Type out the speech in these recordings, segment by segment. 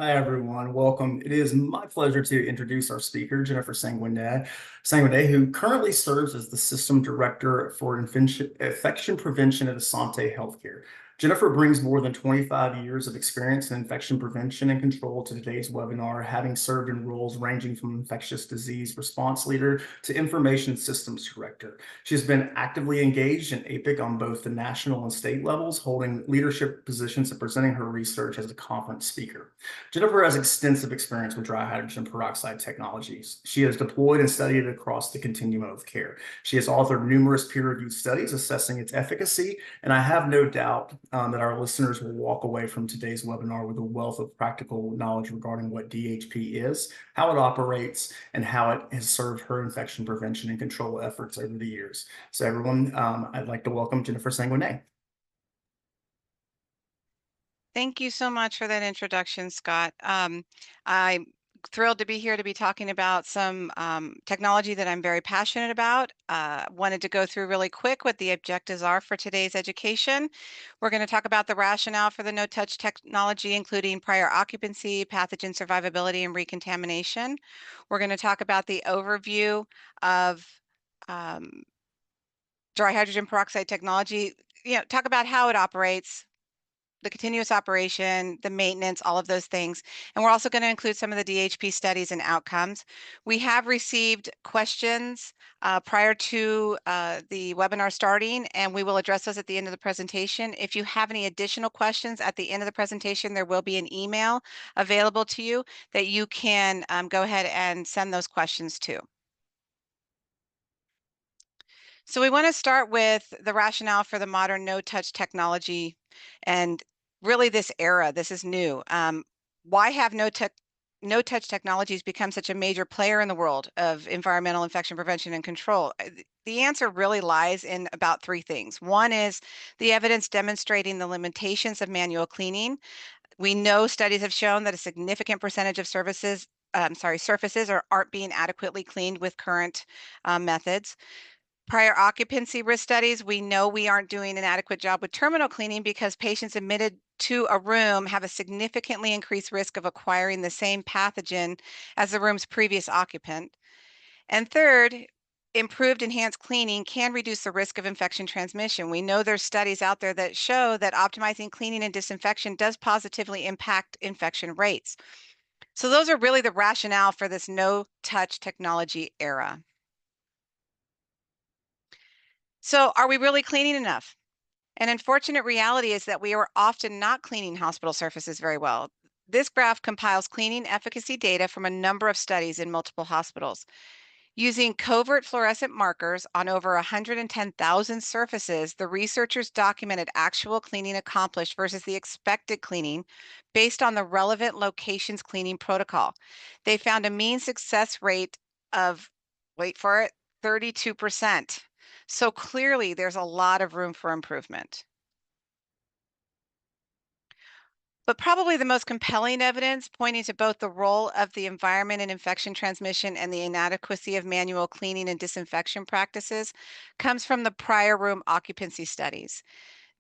Hi, everyone. Welcome. It is my pleasure to introduce our speaker, Jennifer Sanguinet, who currently serves as the System Director for Infection Prevention at Asante Healthcare. Jennifer brings more than 25 years of experience in infection prevention and control to today's webinar, having served in roles ranging from infectious disease response leader to information systems director. She has been actively engaged in APIC on both the national and state levels, holding leadership positions and presenting her research as a conference speaker. Jennifer has extensive experience with dry hydrogen peroxide technologies. She has deployed and studied across the continuum of care. She has authored numerous peer-reviewed studies assessing its efficacy, and I have no doubt that our listeners will walk away from today's webinar with a wealth of practical knowledge regarding what DHP is, how it operates, and how it has served her infection prevention and control efforts over the years. So everyone, I'd like to welcome Jennifer Sanguinet. Thank you so much for that introduction, Scott. I'm thrilled to be here to be talking about some technology that I'm very passionate about. Wanted to go through really quick what the objectives are for today's education. We're going to talk about the rationale for the no-touch technology, including prior occupancy, pathogen survivability, and recontamination. We're going to talk about the overview of um, dry hydrogen peroxide technology, talk about how it operates, the continuous operation, the maintenance, all of those things. And we're also going to include some of the DHP studies and outcomes. We have received questions prior to the webinar starting, and we will address those at the end of the presentation. If you have any additional questions at the end of the presentation, there will be an email available to you that you can go ahead and send those questions to. So we want to start with the rationale for the modern no-touch technology and really this era. This is new. Why have no-touch technologies become such a major player in the world of environmental infection prevention and control? The answer really lies in about three things. One is the evidence demonstrating the limitations of manual cleaning. We know studies have shown that a significant percentage of surfaces aren't being adequately cleaned with current methods. Prior occupancy risk studies, we know we aren't doing an adequate job with terminal cleaning because patients admitted to a room have a significantly increased risk of acquiring the same pathogen as the room's previous occupant. And third, improved enhanced cleaning can reduce the risk of infection transmission. We know there's studies out there that show that optimizing cleaning and disinfection does positively impact infection rates. So those are really the rationale for this no-touch technology era. So are we really cleaning enough? An unfortunate reality is that we are often not cleaning hospital surfaces very well. This graph compiles cleaning efficacy data from a number of studies in multiple hospitals. Using covert fluorescent markers on over 110,000 surfaces, the researchers documented actual cleaning accomplished versus the expected cleaning based on the relevant location's cleaning protocol. They found a mean success rate of, wait for it, 32%. So clearly there's a lot of room for improvement. But probably the most compelling evidence pointing to both the role of the environment in infection transmission and the inadequacy of manual cleaning and disinfection practices comes from the prior room occupancy studies.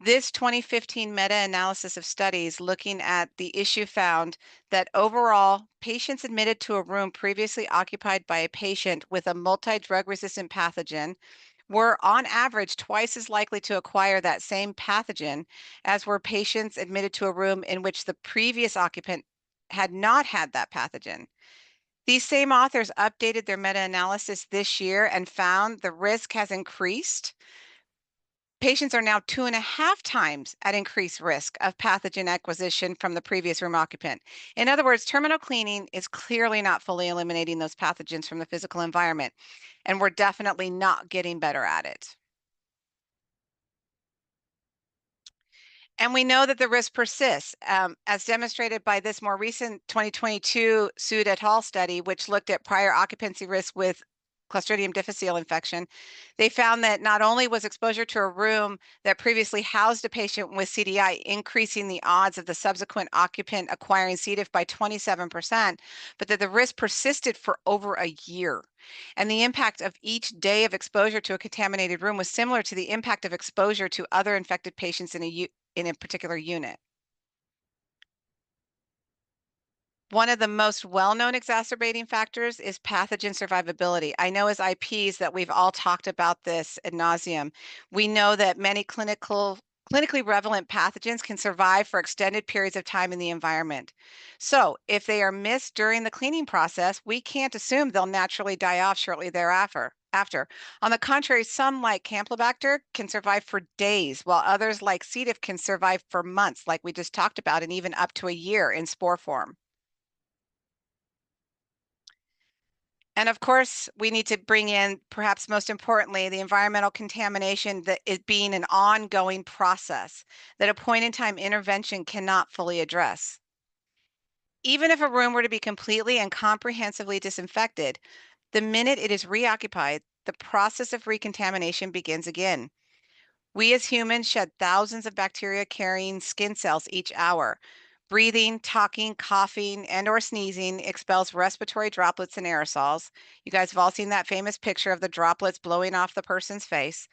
This 2015 meta-analysis of studies looking at the issue found that overall, patients admitted to a room previously occupied by a patient with a multi-drug resistant pathogen were on average twice as likely to acquire that same pathogen as were patients admitted to a room in which the previous occupant had not had that pathogen. These same authors updated their meta-analysis this year and found the risk has increased. Patients are now 2.5 times at increased risk of pathogen acquisition from the previous room occupant. In other words, terminal cleaning is clearly not fully eliminating those pathogens from the physical environment, and we're definitely not getting better at it. And we know that the risk persists, as demonstrated by this more recent 2022 Sood et al. Study, which looked at prior occupancy risk with Clostridium difficile infection. They found that not only was exposure to a room that previously housed a patient with CDI increasing the odds of the subsequent occupant acquiring C. diff by 27%, but that the risk persisted for over a year. And the impact of each day of exposure to a contaminated room was similar to the impact of exposure to other infected patients in a particular unit. One of the most well-known exacerbating factors is pathogen survivability. I know as IPs that we've all talked about this ad nauseum. We know that many clinically relevant pathogens can survive for extended periods of time in the environment. So if they are missed during the cleaning process, we can't assume they'll naturally die off shortly thereafter. On the contrary, some like Campylobacter can survive for days, while others like C. diff can survive for months, like we just talked about, and even up to a year in spore form. And of course, we need to bring in, perhaps most importantly, the environmental contamination that is being an ongoing process that a point in time intervention cannot fully address. Even if a room were to be completely and comprehensively disinfected, the minute it is reoccupied, the process of recontamination begins again. We as humans shed thousands of bacteria-carrying skin cells each hour. Breathing, talking, coughing, and/or sneezing expels respiratory droplets and aerosols. You guys have all seen that famous picture of the droplets blowing off the person's face.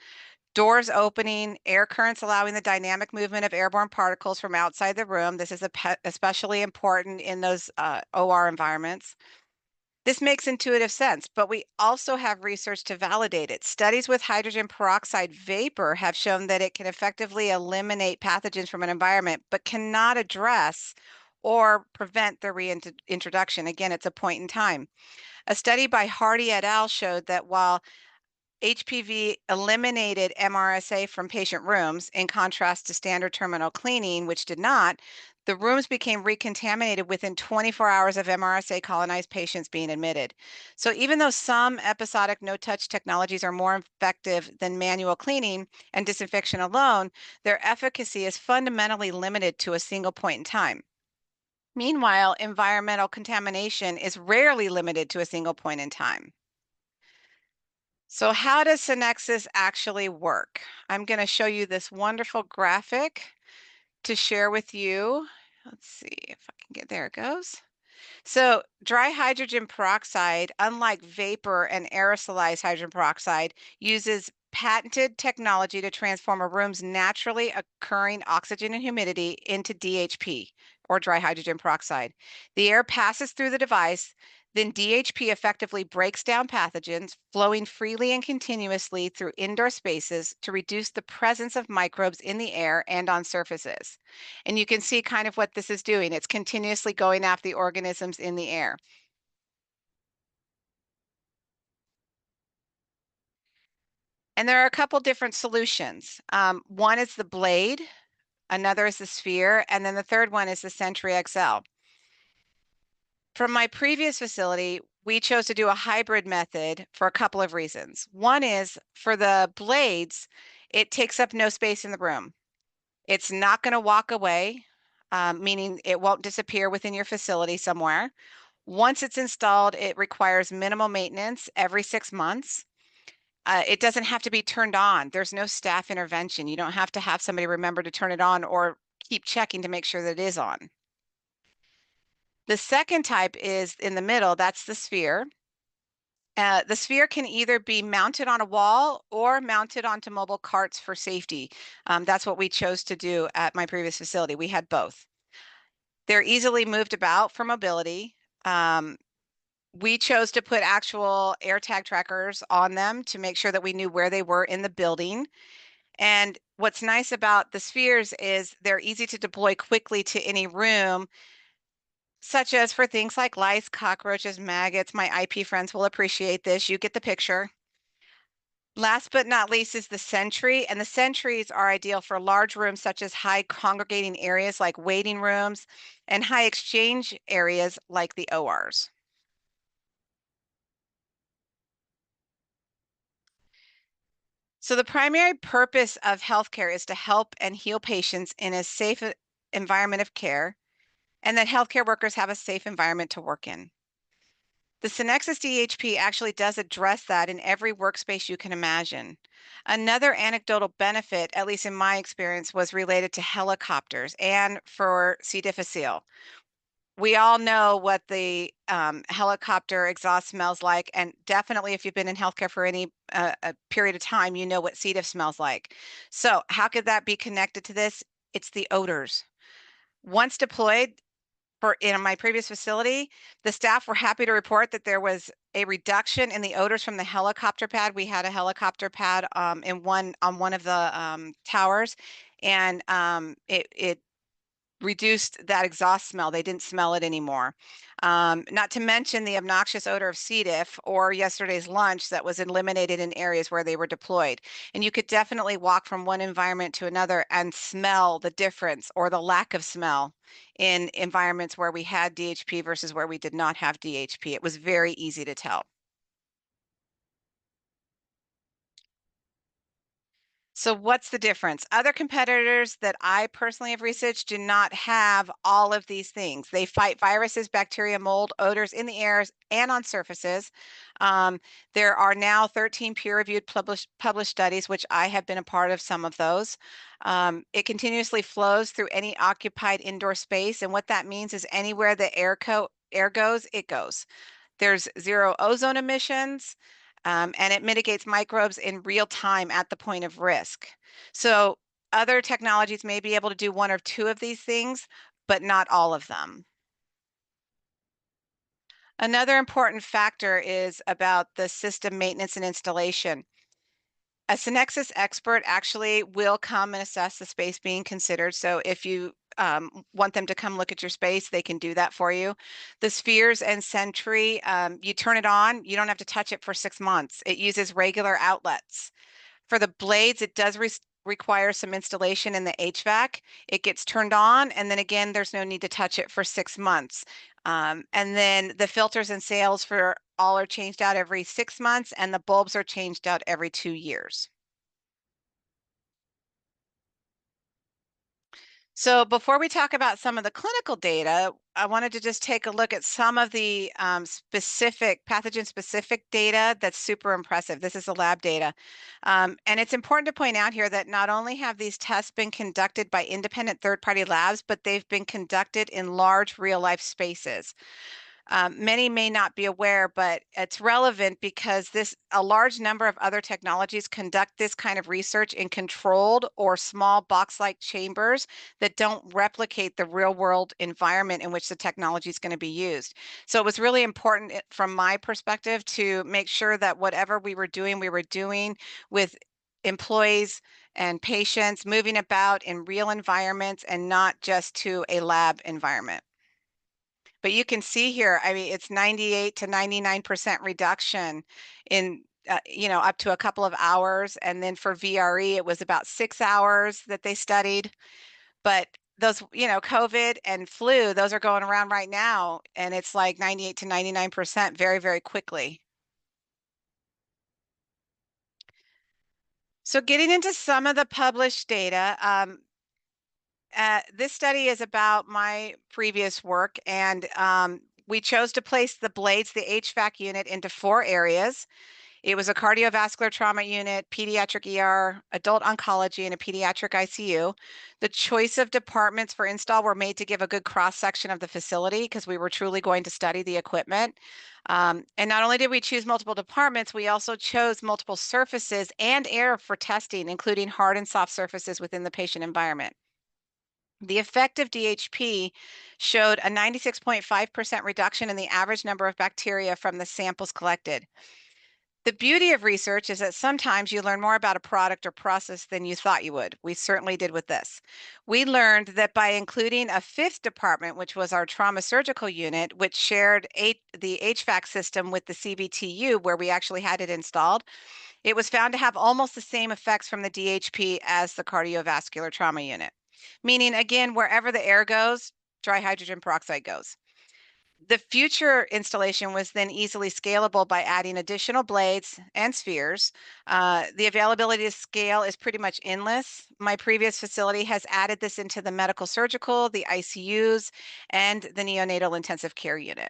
Doors opening, air currents allowing the dynamic movement of airborne particles from outside the room. This is especially important in those OR environments. This makes intuitive sense, but we also have research to validate it. Studies with hydrogen peroxide vapor have shown that it can effectively eliminate pathogens from an environment, but cannot address or prevent their reintroduction. Again, it's a point in time. A study by Hardy et al. Showed that while HPV eliminated MRSA from patient rooms, in contrast to standard terminal cleaning, which did not, the rooms became recontaminated within 24 hours of MRSA colonized patients being admitted. So even though some episodic no-touch technologies are more effective than manual cleaning and disinfection alone, their efficacy is fundamentally limited to a single point in time. Meanwhile, environmental contamination is rarely limited to a single point in time. So how does Synexis actually work? I'm going to show you this wonderful graphic to share with you. Let's see if I can get, there it goes. So dry hydrogen peroxide, unlike vapor and aerosolized hydrogen peroxide, uses patented technology to transform a room's naturally occurring oxygen and humidity into DHP, or dry hydrogen peroxide. The air passes through the device, then DHP effectively breaks down pathogens, flowing freely and continuously through indoor spaces to reduce the presence of microbes in the air and on surfaces. And you can see kind of what this is doing. It's continuously going after the organisms in the air. And there are a couple different solutions. One is the blade, another is the sphere, and then the third one is the Sentry XL. From my previous facility, we chose to do a hybrid method for a couple of reasons. One is for the blades, it takes up no space in the room. It's not going to walk away, meaning it won't disappear within your facility somewhere. Once it's installed, it requires minimal maintenance every 6 months. It doesn't have to be turned on. There's no staff intervention. You don't have to have somebody remember to turn it on or keep checking to make sure that it is on. The second type is in the middle, that's the sphere. The sphere can either be mounted on a wall or mounted onto mobile carts for safety. That's what we chose to do at my previous facility. We had both. They're easily moved about for mobility. We chose to put actual AirTag trackers on them to make sure that we knew where they were in the building. And what's nice about the spheres is they're easy to deploy quickly to any room, such as for things like lice, cockroaches, maggots. My IP friends will appreciate this. You get the picture. Last but not least is the Sentry, and the Sentries are ideal for large rooms such as high congregating areas like waiting rooms and high exchange areas like the ORs. So the primary purpose of healthcare is to help and heal patients in a safe environment of care, and that healthcare workers have a safe environment to work in. The Synexis DHP actually does address that in every workspace you can imagine. Another anecdotal benefit, at least in my experience, was related to helicopters and for C. difficile. We all know what the helicopter exhaust smells like, and definitely if you've been in healthcare for any a period of time, you know what C. diff smells like. So how could that be connected to this? It's the odors. Once deployed, in my previous facility, the staff were happy to report that there was a reduction in the odors from the helicopter pad. We had a helicopter pad on one of the towers, and it reduced that exhaust smell. They didn't smell it anymore. Not to mention the obnoxious odor of C. diff or yesterday's lunch that was eliminated in areas where they were deployed. And you could definitely walk from one environment to another and smell the difference or the lack of smell in environments where we had DHP versus where we did not have DHP. It was very easy to tell. So what's the difference? Other competitors that I personally have researched do not have all of these things. They fight viruses, bacteria, mold, odors in the air and on surfaces. Um, there are now 13 peer-reviewed published studies, which I have been a part of some of those. It continuously flows through any occupied indoor space, and what that means is anywhere the air goes, it goes. There's zero ozone emissions, and it mitigates microbes in real time at the point of risk. So other technologies may be able to do one or two of these things, but not all of them. Another important factor is about the system maintenance and installation. A Synexis expert actually will come and assess the space being considered. So if you want them to come look at your space, they can do that for you. The spheres and Sentry, you turn it on, you don't have to touch it for 6 months. It uses regular outlets. For the blades, it does require some installation in the HVAC. It gets turned on, and then again, there's no need to touch it for 6 months. And then the filters and sails for all are changed out every 6 months, and the bulbs are changed out every 2 years. So before we talk about some of the clinical data, I wanted to just take a look at some of the specific pathogen-specific data that's super impressive. This is the lab data. And it's important to point out here that not only have these tests been conducted by independent third-party labs, but they've been conducted in large real-life spaces. Many may not be aware, but it's relevant because a large number of other technologies conduct this kind of research in controlled or small box-like chambers that don't replicate the real-world environment in which the technology is going to be used. So it was really important from my perspective to make sure that whatever we were doing with employees and patients moving about in real environments and not just to a lab environment. But you can see here, I mean, it's 98 to 99% reduction in, up to a couple of hours. And then for VRE, it was about 6 hours that they studied. But those, COVID and flu, those are going around right now. And it's like 98 to 99% very, very quickly. So getting into some of the published data, this study is about my previous work, and we chose to place the blades, the HVAC unit, into 4 areas. It was a cardiovascular trauma unit, pediatric ER, adult oncology, and a pediatric ICU. The choice of departments for install were made to give a good cross-section of the facility because we were truly going to study the equipment. And not only did we choose multiple departments, we also chose multiple surfaces and air for testing, including hard and soft surfaces within the patient environment. The effective DHP showed a 96.5% reduction in the average number of bacteria from the samples collected. The beauty of research is that sometimes you learn more about a product or process than you thought you would. We certainly did with this. We learned that by including a 5th department, which was our trauma surgical unit, which shared the HVAC system with the CVTU, where we actually had it installed, it was found to have almost the same effects from the DHP as the cardiovascular trauma unit. Meaning, again, wherever the air goes, dry hydrogen peroxide goes. The future installation was then easily scalable by adding additional blades and spheres. The availability to scale is pretty much endless. My previous facility has added this into the medical surgical, the ICUs, and the neonatal intensive care unit.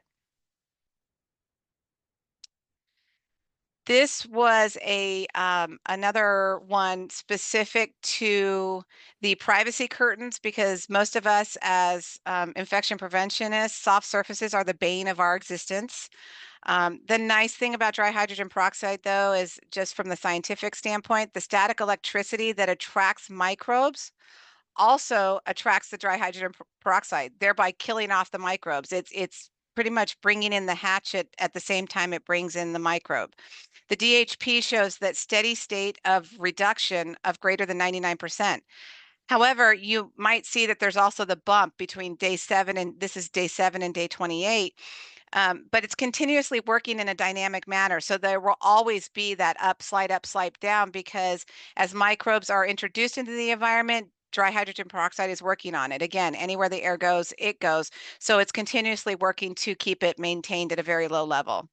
This was another one specific to the privacy curtains because most of us as infection preventionists, soft surfaces are the bane of our existence. The nice thing about dry hydrogen peroxide, though, is just from the scientific standpoint, the static electricity that attracts microbes also attracts the dry hydrogen peroxide, thereby killing off the microbes. It's pretty much bringing in the hatchet at the same time it brings in the microbe. The DHP shows that steady state of reduction of greater than 99%. However, you might see that there's also the bump between day 7 and this is day 7 and day 28. But it's continuously working in a dynamic manner. So there will always be that up, slide down, because as microbes are introduced into the environment, dry hydrogen peroxide is working on it. Again, anywhere the air goes, it goes. So it's continuously working to keep it maintained at a very low level.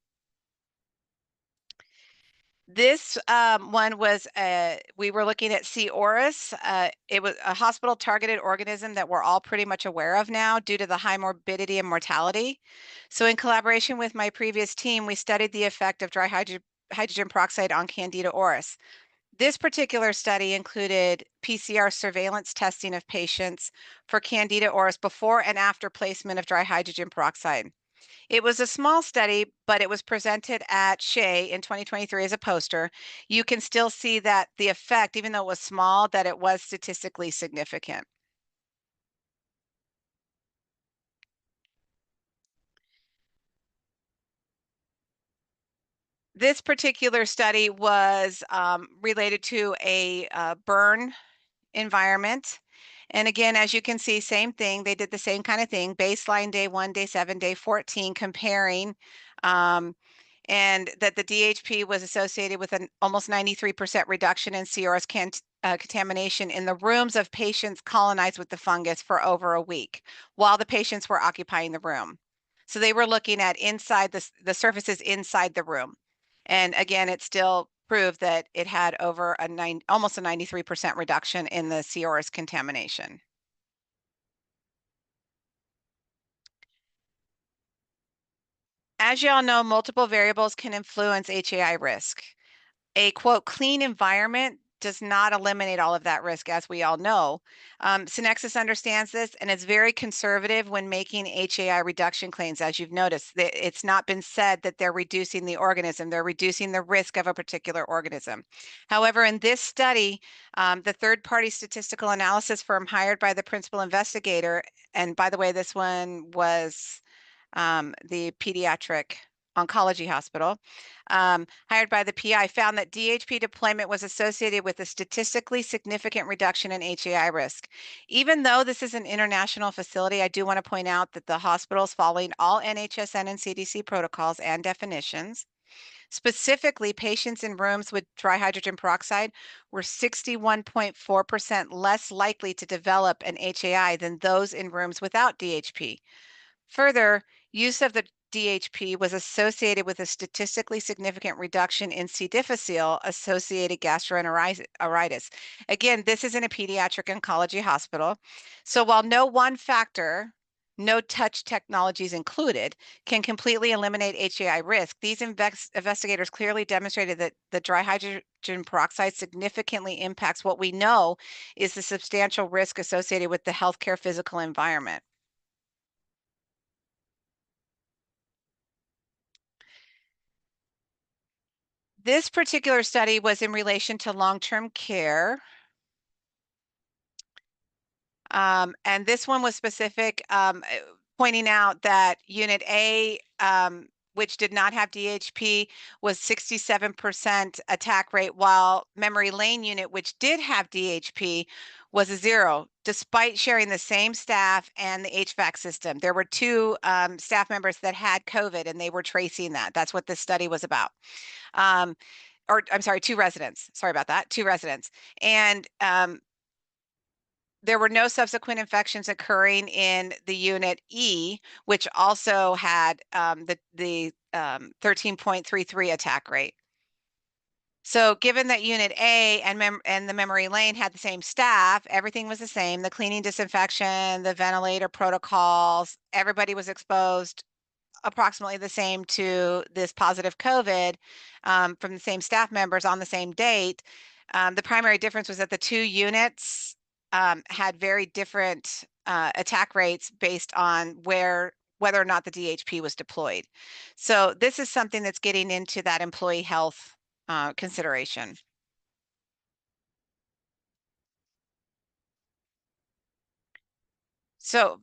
This one was, we were looking at C. auris. It was a hospital-targeted organism that we're all pretty much aware of now due to the high morbidity and mortality. So in collaboration with my previous team, we studied the effect of dry hydrogen peroxide on Candida auris. This particular study included PCR surveillance testing of patients for Candida auris before and after placement of dry hydrogen peroxide. It was a small study, but it was presented at SHEA in 2023 as a poster. You can still see that the effect, even though it was small, that it was statistically significant. This particular study was related to a burn environment. And again, as you can see, same thing. They did the same kind of thing, baseline day 1, day 7, day 14, comparing, and that the DHP was associated with an almost 93% reduction in C. auris contamination in the rooms of patients colonized with the fungus for over a week while the patients were occupying the room. So they were looking at inside the surfaces inside the room. And again, it still proved that it had over almost a 93% reduction in the C. auris contamination. As you all know, multiple variables can influence HAI risk. A quote, clean environment does not eliminate all of that risk, as we all know. Synexis understands this and is very conservative when making HAI reduction claims, as you've noticed. It's not been said that they're reducing the organism, they're reducing the risk of a particular organism. However, in this study, the third-party statistical analysis firm hired by the principal investigator, and by the way, this one was the pediatric oncology hospital, hired by the PI, found that DHP deployment was associated with a statistically significant reduction in HAI risk. Even though this is an international facility, I do want to point out that the hospital is following all NHSN and CDC protocols and definitions. Specifically, patients in rooms with dry hydrogen peroxide were 61.4% less likely to develop an HAI than those in rooms without DHP. Further, use of the DHP was associated with a statistically significant reduction in C. difficile associated gastroenteritis. Again, this is in a pediatric oncology hospital. So while no one factor, no touch technologies included, can completely eliminate HAI risk, these investigators clearly demonstrated that the dry hydrogen peroxide significantly impacts what we know is the substantial risk associated with the healthcare physical environment. This particular study was in relation to long-term care. And this one was specific, pointing out that Unit A, which did not have DHP, was 67% attack rate, while Memory Lane unit, which did have DHP, was a 0, despite sharing the same staff and the HVAC system. There were 2 staff members that had COVID, and they were tracing that. That's what this study was about. Or I'm sorry, 2 residents. Sorry about that, 2 residents. And there were no subsequent infections occurring in the Unit E, which also had the 13.33 attack rate. So given that Unit A and the Memory Lane had the same staff, everything was the same, the cleaning, disinfection, the ventilator protocols, everybody was exposed approximately the same to this positive COVID from the same staff members on the same date. The primary difference was that the 2 units had very different attack rates based on whether or not the DHP was deployed. So this is something that's getting into that employee health consideration. So,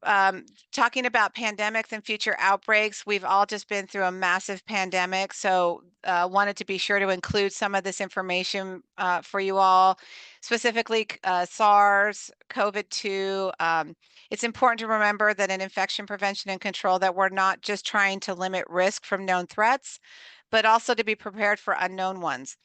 talking about pandemics and future outbreaks, we've all just been through a massive pandemic. So, wanted to be sure to include some of this information for you all, specifically SARS, COVID-2. It's important to remember that in infection prevention and control, that we're not just trying to limit risk from known threats, but also to be prepared for unknown ones.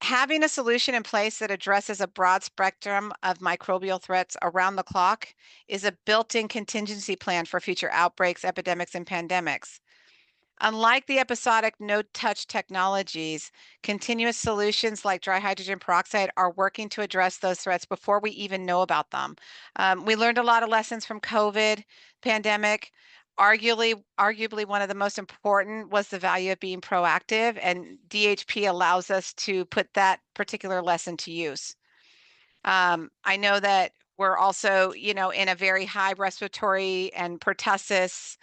Having a solution in place that addresses a broad spectrum of microbial threats around the clock is a built-in contingency plan for future outbreaks, epidemics, and pandemics. Unlike the episodic no-touch technologies, continuous solutions like dry hydrogen peroxide are working to address those threats before we even know about them. We learned a lot of lessons from COVID pandemic. Arguably, one of the most important was the value of being proactive, and DHP allows us to put that particular lesson to use. I know that we're also, in a very high respiratory and pertussis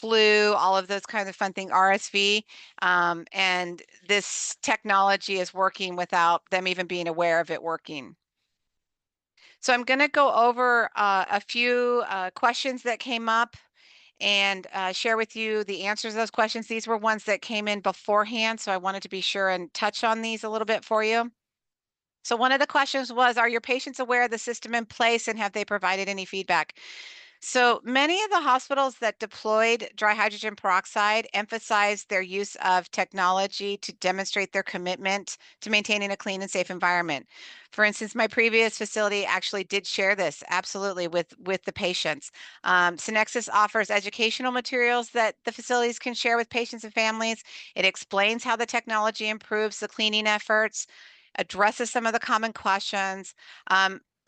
flu, all of those kinds of fun things, RSV. And this technology is working without them even being aware of it working. So I'm going to go over a few questions that came up and share with you the answers to those questions. These were ones that came in beforehand, so I wanted to be sure and touch on these a little bit for you. So one of the questions was, are your patients aware of the system in place and have they provided any feedback? So many of the hospitals that deployed dry hydrogen peroxide emphasized their use of technology to demonstrate their commitment to maintaining a clean and safe environment. For instance, my previous facility actually did share this absolutely with the patients. Synexis offers educational materials that the facilities can share with patients and families. It explains how the technology improves the cleaning efforts, addresses some of the common questions.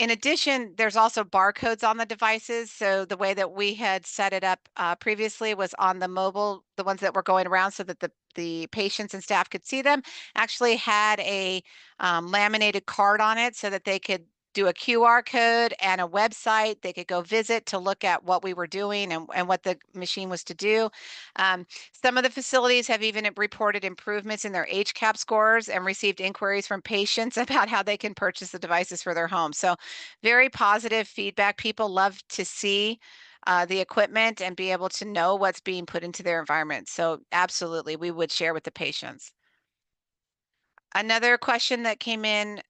In addition, there's also barcodes on the devices. So the way that we had set it up previously was on the mobile, the ones that were going around so that the patients and staff could see them, actually had a laminated card on it so that they could do a QR code and a website they could go visit to look at what we were doing and what the machine was to do. Some of the facilities have even reported improvements in their HCAP scores and received inquiries from patients about how they can purchase the devices for their home. So very positive feedback. People love to see the equipment and be able to know what's being put into their environment. So absolutely, we would share with the patients. Another question that came in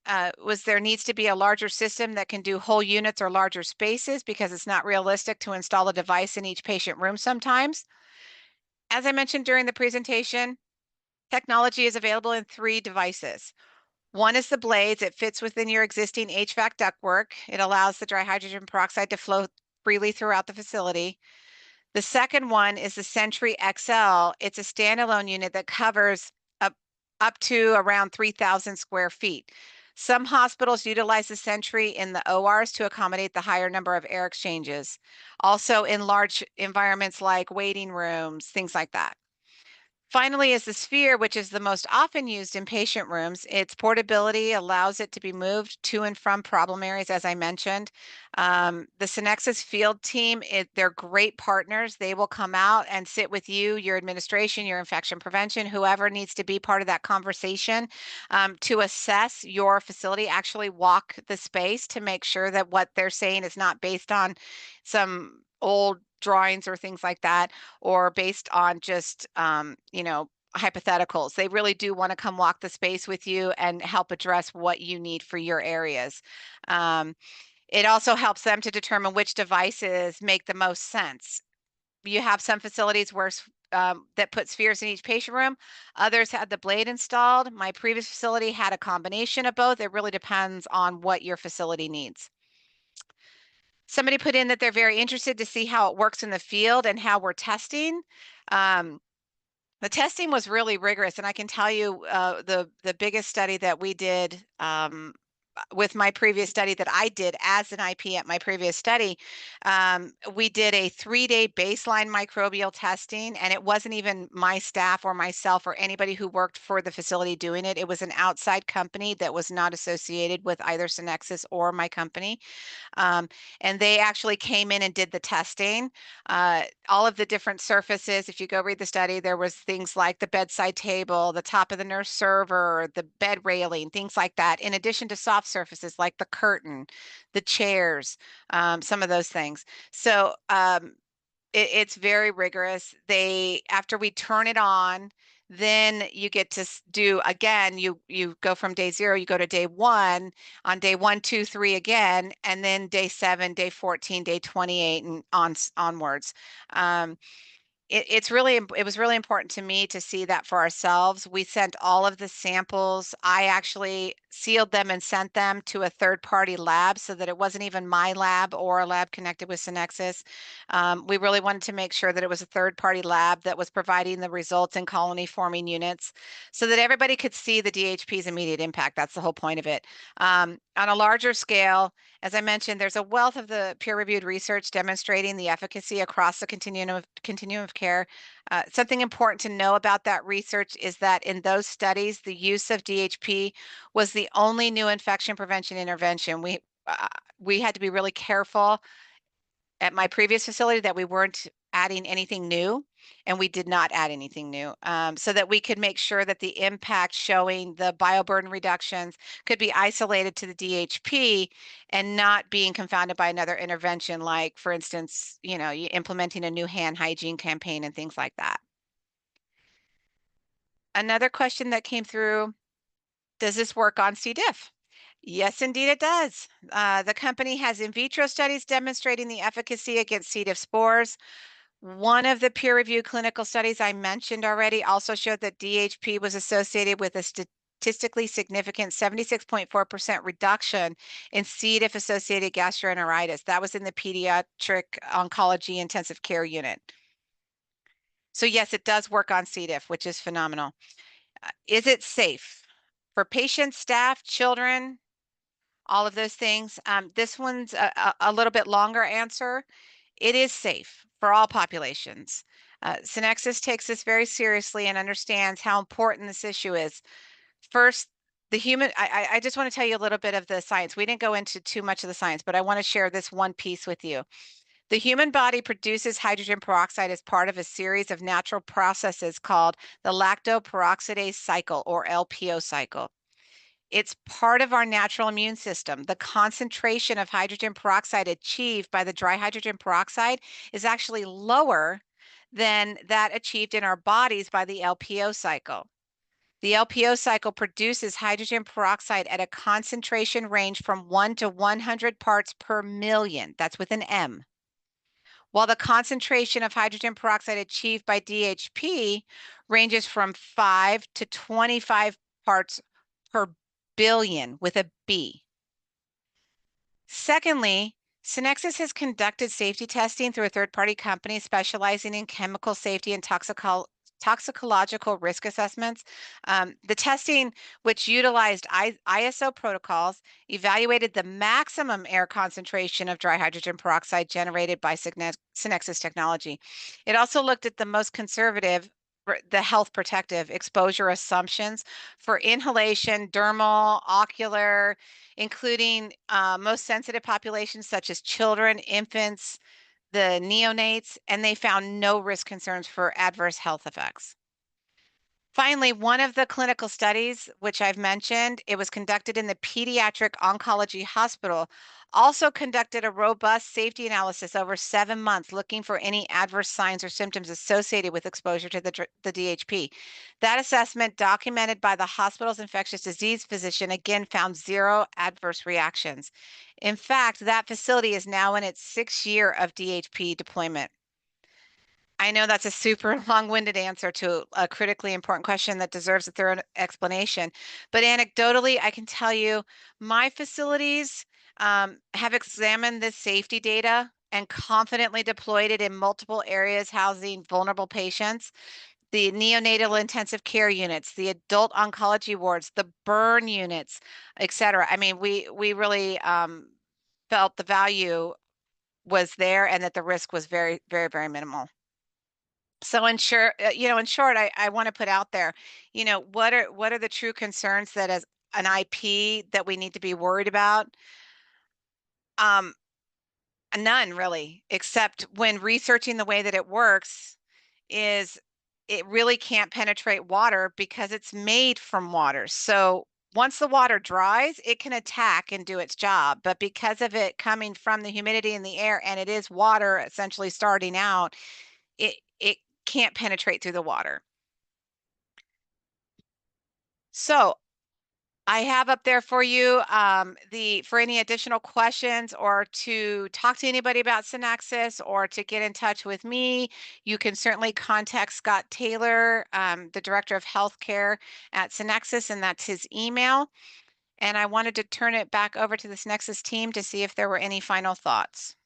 was there needs to be a larger system that can do whole units or larger spaces because it's not realistic to install a device in each patient room sometimes. As I mentioned during the presentation, technology is available in 3 devices. One is the blades. It fits within your existing HVAC ductwork. It allows the dry hydrogen peroxide to flow freely throughout the facility. The second one is the Sentry XL. It's a standalone unit that covers up to around 3,000 square feet. Some hospitals utilize the Sentry in the ORs to accommodate the higher number of air exchanges. Also in large environments like waiting rooms, things like that. Finally is the Sphere, which is the most often used in patient rooms. Its portability allows it to be moved to and from problem areas, as I mentioned. The Synexis field team, they're great partners. They will come out and sit with you, your administration, your infection prevention, whoever needs to be part of that conversation to assess your facility, actually walk the space to make sure that what they're saying is not based on some old drawings or things like that, or based on just, hypotheticals. They really do want to come walk the space with you and help address what you need for your areas. It also helps them to determine which devices make the most sense. You have some facilities where that put spheres in each patient room. Others had the blade installed. My previous facility had a combination of both. It really depends on what your facility needs. Somebody put in that they're very interested to see how it works in the field and how we're testing. Um, the testing was really rigorous, and I can tell you the biggest study that we did with my previous study that I did as an IP at my previous study, we did a 3-day baseline microbial testing, and it wasn't even my staff or myself or anybody who worked for the facility doing it. It was an outside company that was not associated with either Synexis or my company. And they actually came in and did the testing. All of the different surfaces, if you go read the study, there was things like the bedside table, the top of the nurse server, the bed railing, things like that. In addition to soft soft surfaces like the curtain, the chairs, some of those things. So it's very rigorous. After we turn it on, then you get to do again, you go from day 0, you go to day 1, on day 1, 2, 3 again, and then day 7, day 14, day 28, and onwards. It was really important to me to see that for ourselves. We sent all of the samples. I actually sealed them and sent them to a third-party lab so that it wasn't even my lab or a lab connected with Synexis. We really wanted to make sure that it was a third-party lab that was providing the results in colony-forming units so that everybody could see the DHP's immediate impact. That's the whole point of it. On a larger scale, as I mentioned, there's a wealth of the peer-reviewed research demonstrating the efficacy across the continuum of care. Something important to know about that research is that in those studies, the use of DHP was the only new infection prevention intervention. We had to be really careful at my previous facility that we weren't adding anything new, and we did not add anything new, so that we could make sure that the impact showing the bioburden reductions could be isolated to the DHP and not being confounded by another intervention, like, for instance, implementing a new hand hygiene campaign and things like that. Another question that came through, does this work on C. diff? Yes, indeed it does. The company has in vitro studies demonstrating the efficacy against C. diff spores. One of the peer-reviewed clinical studies I mentioned already also showed that DHP was associated with a statistically significant 76.4% reduction in C. diff-associated gastroenteritis. That was in the pediatric oncology intensive care unit. So yes, it does work on C. diff, which is phenomenal. Is it safe for patients, staff, children? All of those things. This one's a little bit longer answer. It is safe for all populations. Synexis takes this very seriously and understands how important this issue is. First, I just want to tell you a little bit of the science. We didn't go into too much of the science, but I want to share this one piece with you. The human body produces hydrogen peroxide as part of a series of natural processes called the lactoperoxidase cycle, or LPO cycle. It's part of our natural immune system. The concentration of hydrogen peroxide achieved by the dry hydrogen peroxide is actually lower than that achieved in our bodies by the LPO cycle. The LPO cycle produces hydrogen peroxide at a concentration range from 1 to 100 parts per million. That's with an M. While the concentration of hydrogen peroxide achieved by DHP ranges from 5 to 25 parts per billion with a B. Secondly, Synexis has conducted safety testing through a third-party company specializing in chemical safety and toxicological risk assessments. The testing, which utilized ISO protocols, evaluated the maximum air concentration of dry hydrogen peroxide generated by Synexis technology. It also looked at the most conservative, the health protective exposure assumptions for inhalation, dermal, ocular, including most sensitive populations such as children, infants, the neonates, and they found no risk concerns for adverse health effects. Finally, one of the clinical studies, which I've mentioned, it was conducted in the Pediatric Oncology Hospital, also conducted a robust safety analysis over 7 months, looking for any adverse signs or symptoms associated with exposure to the DHP. That assessment, documented by the hospital's infectious disease physician, again found 0 adverse reactions. In fact, that facility is now in its 6th year of DHP deployment. I know that's a super long-winded answer to a critically important question that deserves a thorough explanation. But anecdotally, I can tell you my facilities have examined this safety data and confidently deployed it in multiple areas housing vulnerable patients, the neonatal intensive care units, the adult oncology wards, the burn units, et cetera. I mean, we really felt the value was there and that the risk was very, very, very minimal. So in short, in short, I want to put out there, what are the true concerns that as an IP that we need to be worried about? None really, except when researching the way that it works is it really can't penetrate water because it's made from water. So once the water dries, it can attack and do its job. But because of it coming from the humidity in the air, and it is water essentially starting out, it can't penetrate through the water. So I have up there for you for any additional questions or to talk to anybody about Synexis or to get in touch with me. You can certainly contact Scott Taylor, the Director of Healthcare at Synexis, and that's his email. And I wanted to turn it back over to the Synexis team to see if there were any final thoughts.